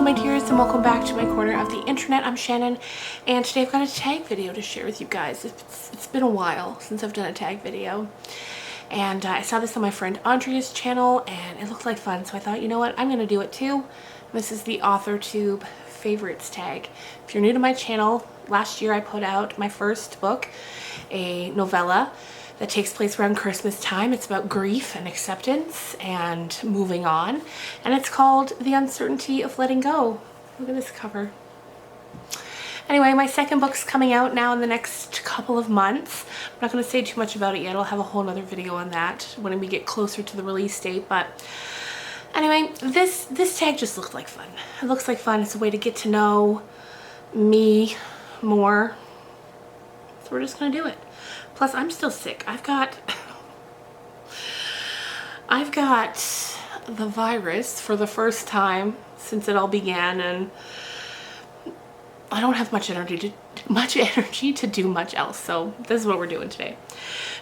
my dears, and welcome back to my corner of the internet. I'm Shannon, and today I've got a tag video to share with you guys. It's been a while since I've done a tag video, and I saw this on my friend Andrea's channel and it looked like fun, so I thought, you know what, I'm gonna do it too. This is the Authortube favorites tag. If you're new to my channel, last year I put out my first book, a novella that takes place around Christmas time. It's about grief and acceptance and moving on, and it's called The Uncertainty of Letting Go. Look at this cover. Anyway, my second book's coming out now in the next couple of months. I'm not going to say too much about it yet. I'll have a whole nother video on that when we get closer to the release date. But anyway, this tag just looked like fun. It looks like fun. It's a way to get to know me more. So we're just going to do it. Plus, I'm still sick. I've got the virus for the first time since it all began, and I don't have much energy to do much else. So this is what we're doing today.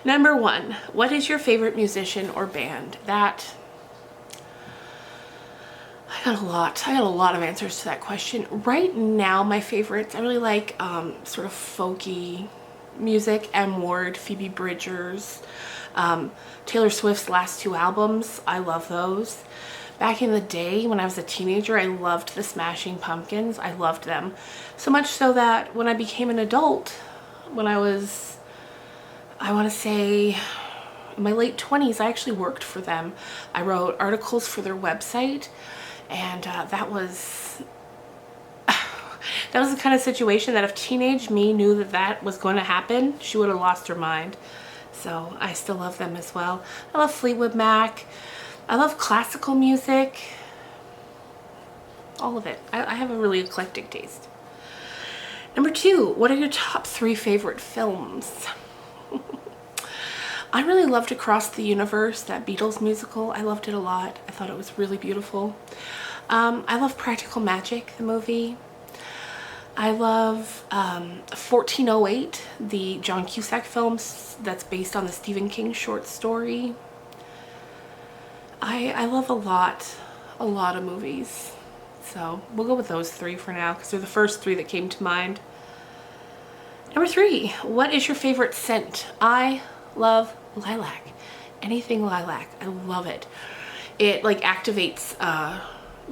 Number one, what is your favorite musician or band? That I got a lot of answers to that question. Right now, my favorites, I really like sort of folky music. M. Ward, Phoebe Bridgers, Taylor Swift's last two albums. I love those. Back in the day when I was a teenager, I loved the Smashing Pumpkins. I loved them. So much so that when I became an adult, when I was, I want to say, in my late 20s, I actually worked for them. I wrote articles for their website, and that was the kind of situation that if teenage me knew that that was going to happen, she would have lost her mind. So I still love them as well. I love Fleetwood Mac. I love classical music. All of it. I have a really eclectic taste. Number two, what are your top three favorite films? I really loved Across the Universe, that Beatles musical. I loved it a lot. I thought it was really beautiful. I love Practical Magic, the movie. I love 1408, the John Cusack film that's based on the Stephen King short story. I love a lot of movies. So we'll go with those three for now because they're the first three that came to mind. Number three, what is your favorite scent? I love lilac. Anything lilac. I love it. It like activates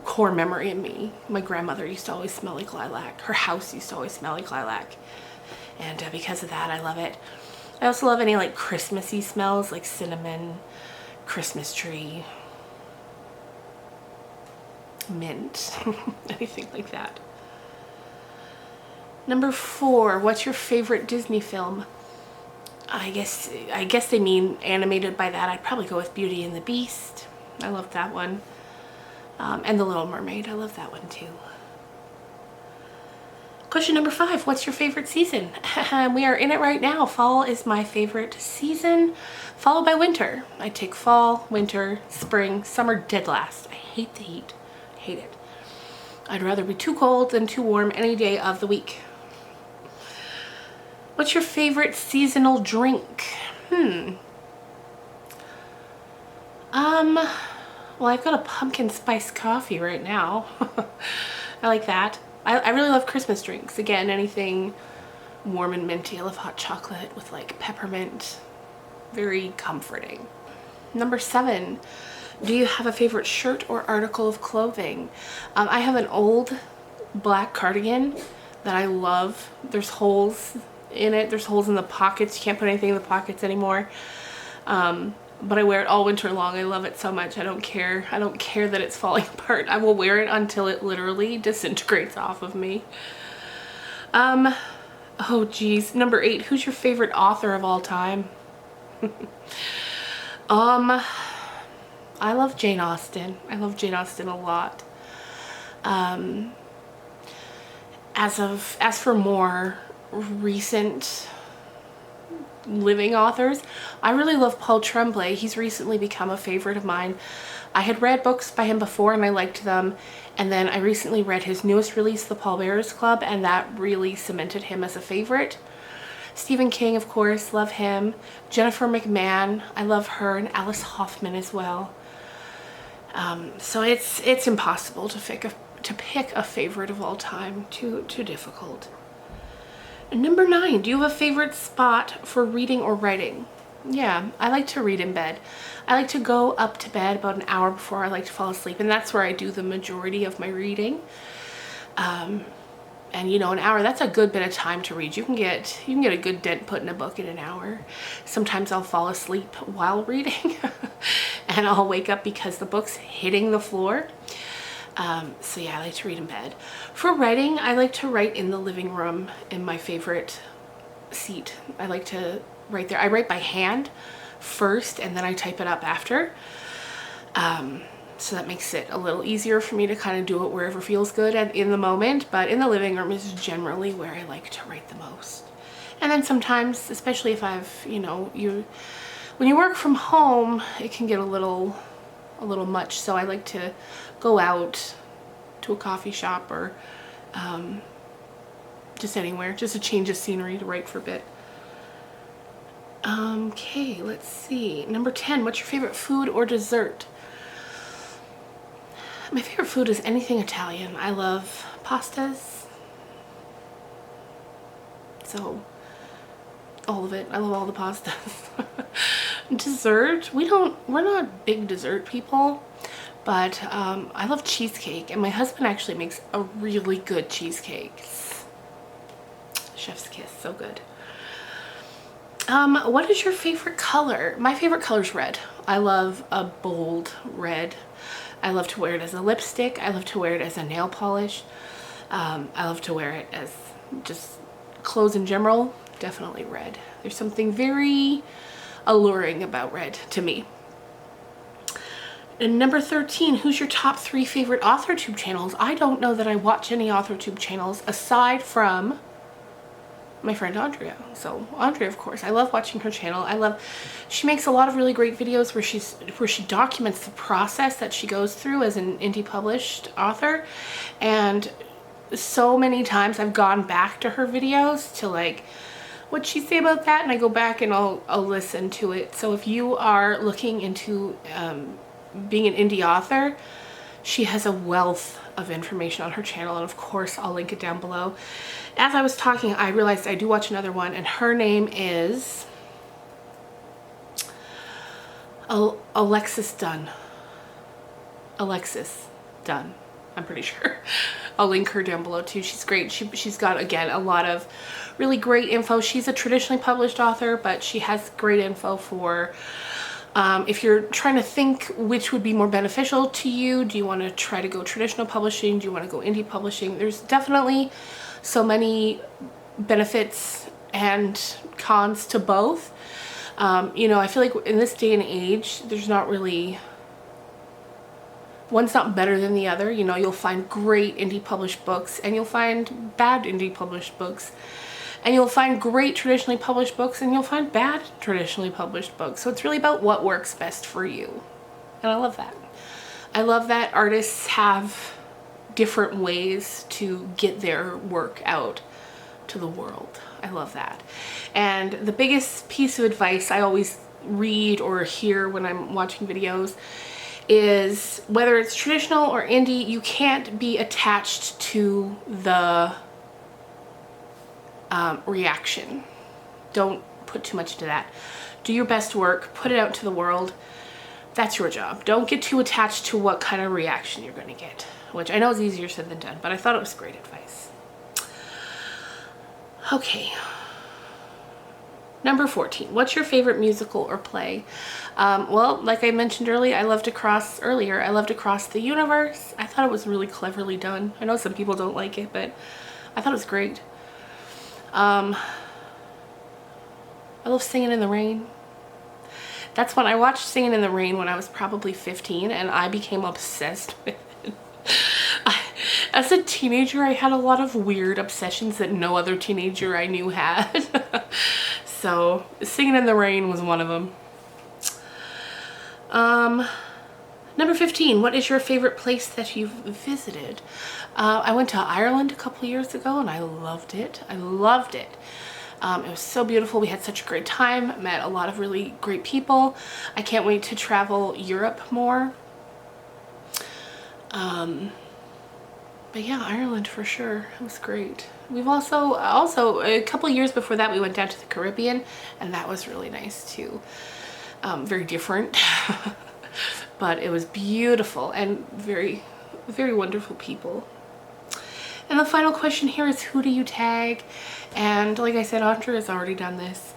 core memory in me. My grandmother used to always smell like lilac. Her house used to always smell like lilac. And because of that, I love it. I also love any like Christmassy smells like cinnamon, Christmas tree, mint, anything like that. Number four, what's your favorite Disney film? I guess they mean animated by that. I'd probably go with Beauty and the Beast. I love that one. And The Little Mermaid. I love that one too. Question number five, what's your favorite season? We are in it right now. Fall is my favorite season, followed by winter. I take fall, winter, spring, summer dead last. I hate the heat. I hate it. I'd rather be too cold than too warm any day of the week. What's your favorite seasonal drink? Well, I've got a pumpkin spice coffee right now. I like that. I really love Christmas drinks. Again, anything warm and minty. I love hot chocolate with like peppermint. Very comforting. Number seven, do you have a favorite shirt or article of clothing? I have an old black cardigan that I love. There's holes in it. There's holes in the pockets. You can't put anything in the pockets anymore. But I wear it all winter long. I love it so much. I don't care. I don't care that it's falling apart. I will wear it until it literally disintegrates off of me. Oh geez. Number eight, who's your favorite author of all time? I love Jane Austen. I love Jane Austen a lot. As for more recent living authors, I really love Paul Tremblay. He's recently become a favorite of mine. I had read books by him before and I liked them, and then I recently read his newest release, The Pallbearers Club, and that really cemented him as a favorite. Stephen King, of course, love him. Jennifer McMahon, I love her, and Alice Hoffman as well. So it's impossible to to pick a favorite of all time. Too difficult. And number 9, do you have a favorite spot for reading or writing? Yeah, I like to read in bed. I like to go up to bed about an hour before I like to fall asleep, and that's where I do the majority of my reading. And you know, an hour, that's a good bit of time to read. You can get a good dent put in a book in an hour. Sometimes I'll fall asleep while reading and I'll wake up because the book's hitting the floor. So yeah, I like to read in bed. For writing, I like to write in the living room in my favorite seat. I like to write there. I write by hand first and then I type it up after. So that makes it a little easier for me to kind of do it wherever feels good and in the moment, but in the living room is generally where I like to write the most. And then sometimes, especially if I've, you know, when you work from home, it can get a little much. So I like to go out to a coffee shop or just anywhere, just a change of scenery to write for a bit. Okay, let's see. Number 10, what's your favorite food or dessert? My favorite food is anything Italian. I love pastas. So, all of it. I love all the pastas. Dessert, we're not big dessert people, but I love cheesecake, and my husband actually makes a really good cheesecake. Chef's kiss, so good. What is your favorite color? My favorite color is red. I love a bold red. I love to wear it as a lipstick. I love to wear it as a nail polish. I love to wear it as just clothes in general. Definitely red. There's something very alluring about red to me. And number 13, who's your top 3 favorite Authortube channels? I don't know that I watch any Authortube channels aside from my friend Andrea. So Andrea, of course, I love watching her channel. She makes a lot of really great videos where she documents the process that she goes through as an indie published author. And so many times I've gone back to her videos to like, what'd she say about that? And I go back and I'll listen to it. So if you are looking into being an indie author, she has a wealth of information on her channel, and of course I'll link it down below. As I was talking, I realized I do watch another one, and her name is Alexis Dunn. Alexis Dunn, I'm pretty sure. I'll link her down below too. She's great. She's got, again, a lot of really great info. She's a traditionally published author, but she has great info for if you're trying to think which would be more beneficial to you. Do you want to try to go traditional publishing? Do you want to go indie publishing? There's definitely so many benefits and cons to both. You know, I feel like in this day and age, there's not really, one's not better than the other. You know, you'll find great indie published books and you'll find bad indie published books. And you'll find great traditionally published books and you'll find bad traditionally published books. So it's really about what works best for you. And I love that. I love that artists have different ways to get their work out to the world. I love that. And the biggest piece of advice I always read or hear when I'm watching videos is, whether it's traditional or indie, you can't be attached to the reaction. Don't put too much into that. Do your best work, put it out to the world. That's your job. Don't get too attached to what kind of reaction you're going to get, which I know is easier said than done, but I thought it was great advice. Okay. Number 14, what's your favorite musical or play? Well, like I mentioned earlier, I love to cross the universe. I thought it was really cleverly done. I know some people don't like it, but I thought it was great. I love Singing in the Rain. That's when I watched Singing in the Rain when I was probably 15, and I became obsessed with it. As a teenager, I had a lot of weird obsessions that no other teenager I knew had. So Singing in the Rain was one of them. Number 15, what is your favorite place that you've visited? I went to Ireland a couple years ago and I loved it. I loved it. It was so beautiful. We had such a great time, met a lot of really great people. I can't wait to travel Europe more. But yeah, Ireland for sure. It was great. We've also a couple years before that we went down to the Caribbean, and that was really nice too. Very different, but it was beautiful and very, very wonderful people. And the final question here is, who do you tag? And like I said, Andrea has already done this,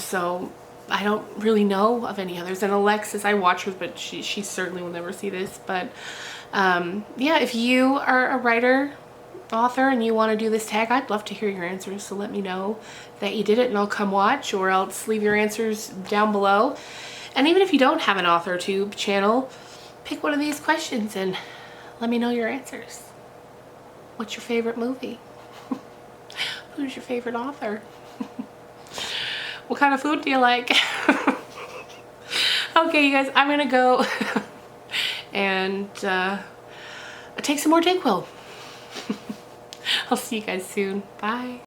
so I don't really know of any others. And Alexis, I watch her, but she certainly will never see this. But yeah, if you are a writer, author, and you want to do this tag, I'd love to hear your answers. So let me know that you did it, and I'll come watch, or else leave your answers down below. And even if you don't have an Authortube channel, pick one of these questions and let me know your answers. What's your favorite movie? Who's your favorite author? What kind of food do you like? Okay, you guys, I'm gonna go and take some more Dayquil. I'll see you guys soon. Bye.